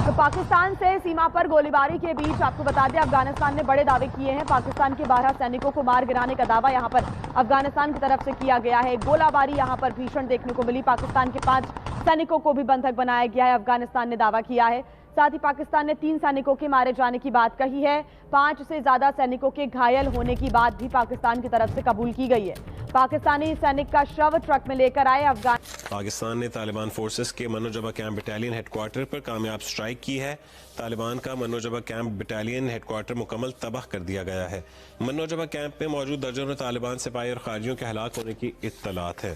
तो पाकिस्तान से सीमा पर गोलीबारी के बीच आपको बता दें अफगानिस्तान ने बड़े दावे किए हैं। पाकिस्तान के 12 सैनिकों को मार गिराने का दावा यहां पर अफगानिस्तान की तरफ से किया गया है। गोलाबारी यहां पर भीषण देखने को मिली। पाकिस्तान के 5 सैनिकों को भी बंधक बनाया गया है, अफगानिस्तान ने दावा किया है। साथ ही पाकिस्तान ने 3 सैनिकों के मारे जाने की बात कही है। 5 से ज्यादा सैनिकों के घायल होने की बात भी पाकिस्तान की तरफ से कबूल की गई है। पाकिस्तानी सैनिक का शव ट्रक में लेकर आए अफगान। पाकिस्तान ने तालिबान फोर्सेस के मनोजबा कैंप बटालियन हेडक्वार्टर पर कामयाब स्ट्राइक की है। तालिबान का मनोजबा कैंप बटालियन हेडक्वार्टर मुकम्मल तबाह कर दिया गया है। मनोजबा कैंप में मौजूद दर्जनों तालिबान सिपाही और खारिजियों के हलाक होने की इत्तलात है।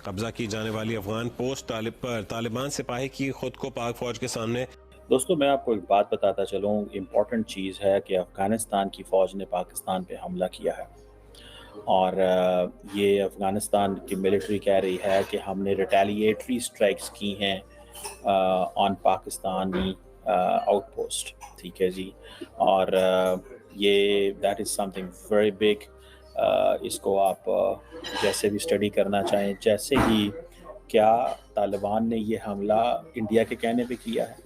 कब्जा की जाने वाली अफगान पोस्ट पर तालिबान सिपाही की खुद को पाक फौज के सामने। दोस्तों, मैं आपको एक बात बताता चलूँ। इम्पॉर्टेंट चीज़ है कि अफ़गानिस्तान की फ़ौज ने पाकिस्तान पे हमला किया है और ये अफ़गानिस्तान की मिलिट्री कह रही है कि हमने रिटेलिएटरी स्ट्राइक्स की हैं ऑन पाकिस्तानी आउटपोस्ट। ठीक है जी। और ये that is something very big. इसको आप जैसे भी स्टडी करना चाहें, जैसे ही क्या तालिबान ने ये हमला इंडिया के कहने पे किया है,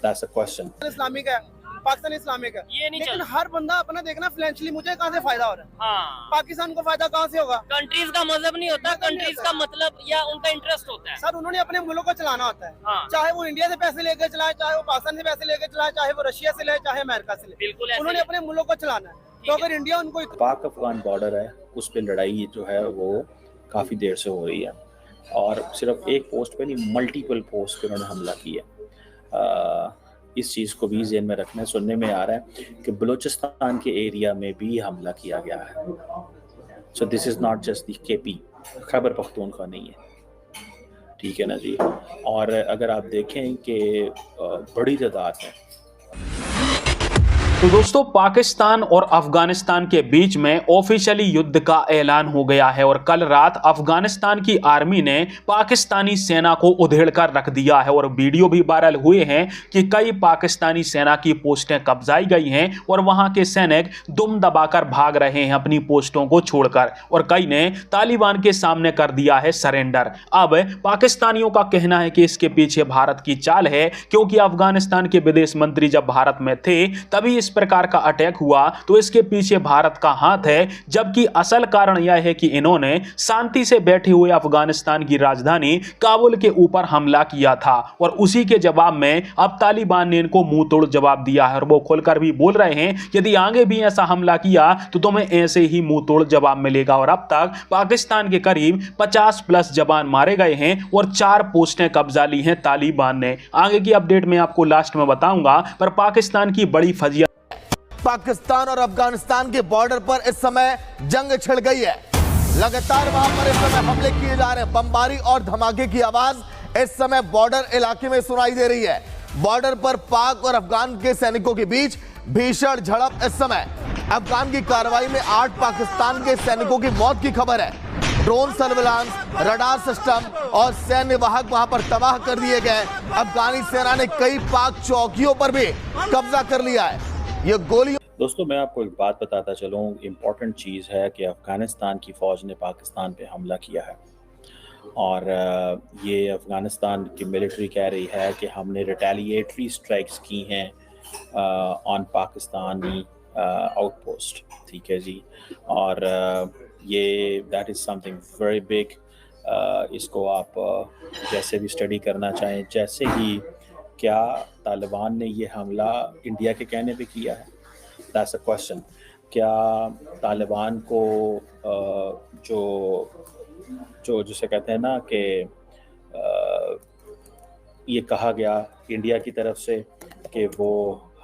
दैट्स अ क्वेश्चन। इस्लामिक है, पाकिस्तान इस्लामिक है, ये नहीं लेकिन हर बंदा अपना देखना फाइनेंशियली मुझे कहाँ से फायदा हो रहा है। हाँ, पाकिस्तान को फायदा कहाँ से होगा? कंट्रीज का मजहब नहीं होता, कंट्रीज का मतलब या उनका इंटरेस्ट होता है। सर, उन्होंने अपने मुल्क को चलाना होता है। हाँ। चाहे वो इंडिया से पैसे लेकर चलाए, चाहे वो पाकिस्तान से पैसे लेकर चलाए, चाहे वो रशिया से ले, चाहे अमेरिका से ले, बिल्कुल ऐसे उन्होंने ही। अपने मुल्क को चलाना है। तो अगर इंडिया उनको पाक अफगान बॉर्डर है, उस पर लड़ाई जो है वो काफ़ी देर से हो रही है और सिर्फ एक पोस्ट पे नहीं, मल्टीपल पोस्ट पे उन्होंने हमला किया। इस चीज़ को भी ज़हन में रखना है। सुनने में आ रहा है कि बलूचिस्तान के एरिया में भी हमला किया गया है। So this is not just the KP, Khyber Pakhtunkhwa नहीं है। ठीक है ना जी। और अगर आप देखें कि बड़ी तादाद है। तो दोस्तों, पाकिस्तान और अफगानिस्तान के बीच में ऑफिशियली युद्ध का ऐलान हो गया है और कल रात अफगानिस्तान की आर्मी ने पाकिस्तानी सेना को उधेड़ कर रख दिया है और वीडियो भी वायरल हुए हैं कि कई पाकिस्तानी सेना की पोस्टें कब्जाई गई हैं और वहां के सैनिक दुम दबाकर भाग रहे हैं अपनी पोस्टों को छोड़कर, और कई ने तालिबान के सामने कर दिया है सरेंडर। अब पाकिस्तानियों का कहना है कि इसके पीछे भारत की चाल है, क्योंकि अफगानिस्तान के विदेश मंत्री जब भारत में थे तभी इस प्रकार का अटैक हुआ, तो इसके पीछे भारत का हाथ है। जबकि असल कारण यह है कि इन्होंने शांति से बैठे हुए अफगानिस्तान की राजधानी काबुल के ऊपर हमला किया था और उसी के जवाब में अब तालिबान ने इनको मुंह तोड़ जवाब दिया है और वो खुलकर भी बोल रहे हैं यदि आगे भी ऐसा हमला किया तो तुम्हें ऐसे ही मुंह तोड़ जवाब मिलेगा। और अब तक पाकिस्तान के करीब 50+ जवान मारे गए हैं और 4 पोस्टें कब्जा ली हैं तालिबान ने। आगे की अपडेट में आपको लास्ट में बताऊंगा, पर पाकिस्तान की बड़ी फजियत। पाकिस्तान और अफगानिस्तान के बॉर्डर पर इस समय जंग छिड़ गई है। लगातार वहां पर इस समय हमले किए जा रहे हैं। बमबारी और धमाके की आवाज इस समय बॉर्डर इलाके में सुनाई दे रही है। बॉर्डर पर पाक और अफगान के सैनिकों के बीच भीषण झड़प। इस समय अफगान की कार्रवाई में 8 पाकिस्तान के सैनिकों की मौत की खबर है। ड्रोन सर्विलांस, रडार सिस्टम और सैन्य वाहक वहां पर तबाह कर दिए गए। अफगानी सेना ने कई पाक चौकियों पर भी कब्जा कर लिया है। ये गोलियों। दोस्तों, मैं आपको एक बात बताता चलूँ। इम्पॉर्टेंट चीज़ है कि अफ़गानिस्तान की फ़ौज ने पाकिस्तान पे हमला किया है और ये अफ़गानिस्तान की मिलिट्री कह रही है कि हमने रिटेलिएटरी स्ट्राइक्स की हैं ऑन पाकिस्तानी आउटपोस्ट। ठीक है जी। और ये that is something very big. इसको आप जैसे भी स्टडी करना चाहें, जैसे ही क्या तालिबान ने ये हमला इंडिया के कहने पे किया है, दैट्स अ क्वेश्चन। क्या तालिबान को जो जिसे कहते हैं ना कि ये कहा गया इंडिया की तरफ से कि वो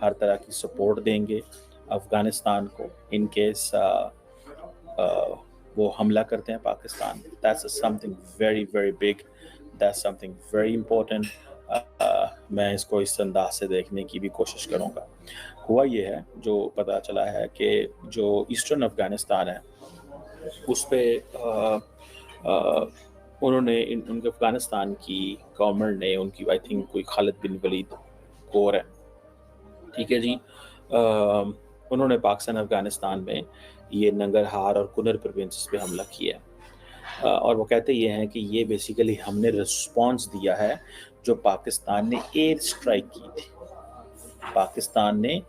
हर तरह की सपोर्ट देंगे अफ़गानिस्तान को इन केस वो हमला करते हैं Pakistan. That's something very very big, that's something very important. मैं इसको इस अंदाज से देखने की भी कोशिश करूँगा। हुआ ये है, जो पता चला है कि जो ईस्टर्न अफ़गानिस्तान है उस पर उन्होंने उनके अफ़गानिस्तान की गवर्नमेंट ने उनकी आई थिंक कोई खालिद बिन वलीद कोर है, ठीक है जी, उन्होंने पाकिस्तान अफ़गानिस्तान में ये नंगरहार और कुनर प्रोविंसेस पे हमला किया और वो कहते ये हैं कि ये बेसिकली हमने रिस्पॉन्स दिया है जो पाकिस्तान ने एयर स्ट्राइक की थी। पाकिस्तान ने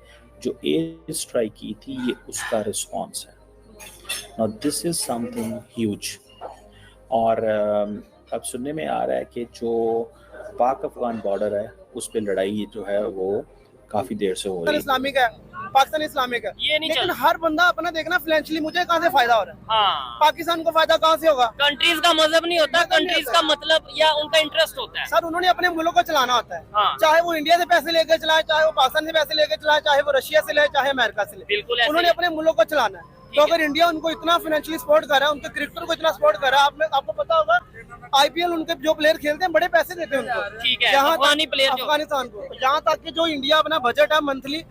जो एयर स्ट्राइक की थी ये उसका रिस्पॉन्स है। Now this is something huge. और अब सुनने में आ रहा है कि जो पाक अफगान बॉर्डर है उस पर लड़ाई जो है वो काफ़ी देर से हो रही है। इस्लामिक है, पाकिस्तान इस्लामिक है, ये नहीं लेकिन चल हर बंदा अपना देखना फाइनेंशियली मुझे कहाँ से फायदा हो रहा है, हाँ पाकिस्तान को फायदा कहाँ से होगा? कंट्रीज का मजहब नहीं होता, मजहब नहीं कंट्रीज होता। का मतलब या उनका इंटरेस्ट होता है। सर उन्होंने अपने मुल्क को चलाना होता है, हाँ। चाहे वो इंडिया से पैसे लेकर चलाए, चाहे वो पाकिस्तान से पैसे लेकर चलाए, चाहे वो रशिया से ले, चाहे अमेरिका से ले, बिल्कुल ऐसे उन्होंने ही। अपने मुल्क को चलाना है। तो अगर इंडिया उनको इतना फाइनेंशियली सपोर्ट कर रहा है, उनके क्रिकेटर को इतना सपोर्ट कर रहा है, आपको पता होगा आईपीएल उनके जो प्लेयर खेलते हैं बड़े पैसे देते हैं उनको, ठीक है, यहाँ अफगानी प्लेयर जो अफगानिस्तान को, यहाँ तक कि जो इंडिया अपना बजट है मंथली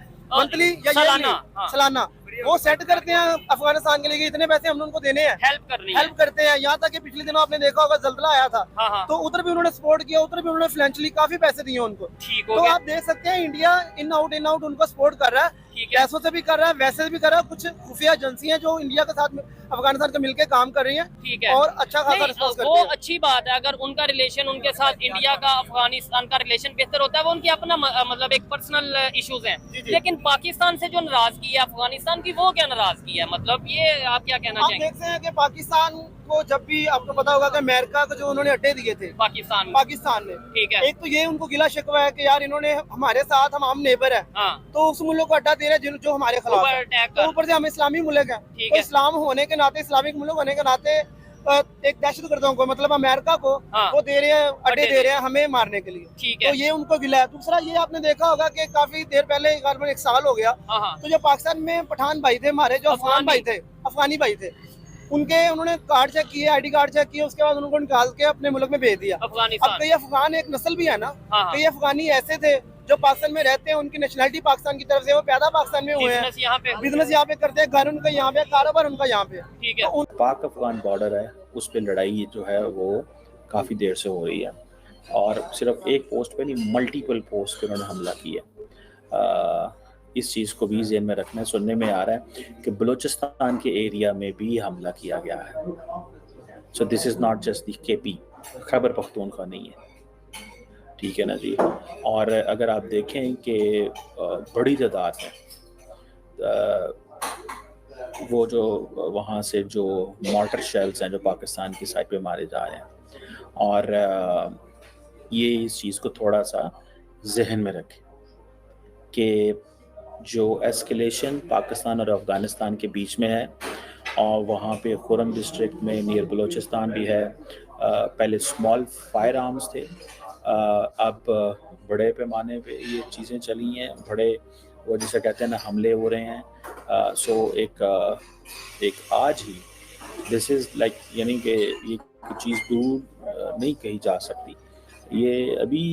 या सालाना, हाँ। सालाना वो सेट करते हैं अफगानिस्तान के लिए कि इतने पैसे हमने उनको देने हैं, हेल्प करनी है। हेल्प करते हैं। यहाँ तक कि पिछले दिनों आपने देखा होगा जल्जला आया था, हाँ, हाँ। तो उधर भी उन्होंने सपोर्ट किया, उधर भी उन्होंने फाइनेंशियली काफी पैसे दिए उनको। ठीक हो तो गया, आप देख सकते हैं इंडिया इन आउट उनको सपोर्ट कर रहा है, ठीक है। पैसों से भी कर रहा है, वैसे भी कर रहा है। कुछ खुफिया एजेंसियां जो इंडिया के साथ अफगानिस्तान के मिलकर काम कर रही हैं, ठीक है। और अच्छा खासा नहीं, रिस्पॉन्स वो करती हैं। अच्छी बात है अगर उनका रिलेशन उनके साथ इंडिया का अफगानिस्तान का रिलेशन बेहतर होता है, वो उनकी अपना मतलब एक पर्सनल इश्यूज हैं। लेकिन पाकिस्तान से जो नाराजगी है अफगानिस्तान की, वो क्या नाराजगी है, मतलब ये आप क्या कहना आप चाहेंगे? देखते हैं कि पाकिस्तान को जब भी आपको पता होगा कि अमेरिका को जो उन्होंने अड्डे दिए थे पाकिस्तान ने, ठीक है। एक तो ये उनको गिला शिकवा है कि यार इन्होंने हमारे साथ, हम नेबर है, हाँ, तो उस मुल्क को अड्डा दे रहे हैं जो हमारे खिलाफ ऊपर है। अटैक तो कर, ऊपर से हम इस्लामी मुल्क है, ठीक तो है। इस्लाम होने के नाते, इस्लामिक मुल्क होने के नाते एक दहशतगर्दों को, मतलब अमेरिका को हाँ। वो दे रहे हैं, अड्डे दे रहे हैं हमें मारने के लिए। ठीक है। तो ये उनको गिला है। दूसरा ये आपने देखा होगा कि काफी देर पहले, करीबन 1 साल हो गया, हाँ, हाँ। तो जो पाकिस्तान में पठान भाई थे हमारे, जो अफगानी भाई थे, उनके उन्होंने कार्ड चेक किए, आईडी कार्ड चेक किए, उसके बाद उनको निकाल के अपने मुल्क में भेज दिया। अब अफगानिस्तान, कई अफगान एक नस्ल भी है ना, हाँ, हाँ। कई अफगानी ऐसे थे जो पाकिस्तान में रहते हैं, उनकी नेशनलिटी पाकिस्तान की तरफ से, वो पैदा पाकिस्तान में हुए हैं, बिजनेस यहाँ पे, बिजनेस यहाँ पे करते हैं, घर उनका यहाँ पे, कारोबार उनका यहाँ पे। ठीक है। तो पाक अफगान बॉर्डर है उस पर लड़ाई जो है वो काफ़ी देर से हो रही है, और सिर्फ एक पोस्ट पे नहीं, मल्टीपल पोस्ट पे उन्होंने हमला किया। इस चीज़ को भी ज़हन में रखना है। सुनने में आ रहा है कि बलूचिस्तान के एरिया में भी हमला किया गया है। So this is not just the KP, Khyber Pakhtunkhwa नहीं है, ठीक है ना जी। और अगर आप देखें कि बड़ी तादाद है वो जो वहाँ से जो मॉर्टर शेल्स हैं जो पाकिस्तान की साइड पे मारे जा रहे हैं, और ये इस चीज़ को थोड़ा सा जहन में रखें कि जो एस्केलेशन पाकिस्तान और अफ़गानिस्तान के बीच में है, और वहाँ पे खुरम डिस्ट्रिक्ट में नियर बलूचिस्तान भी है, पहले स्मॉल फायर आर्म्स थे, अब बड़े पैमाने पे ये चीज़ें चली हैं, बड़े वो जिसे कहते हैं ना हमले हो रहे हैं। सो एक आज ही दिस इज़ लाइक, यानी कि ये चीज़ दूर नहीं कही जा सकती। ये अभी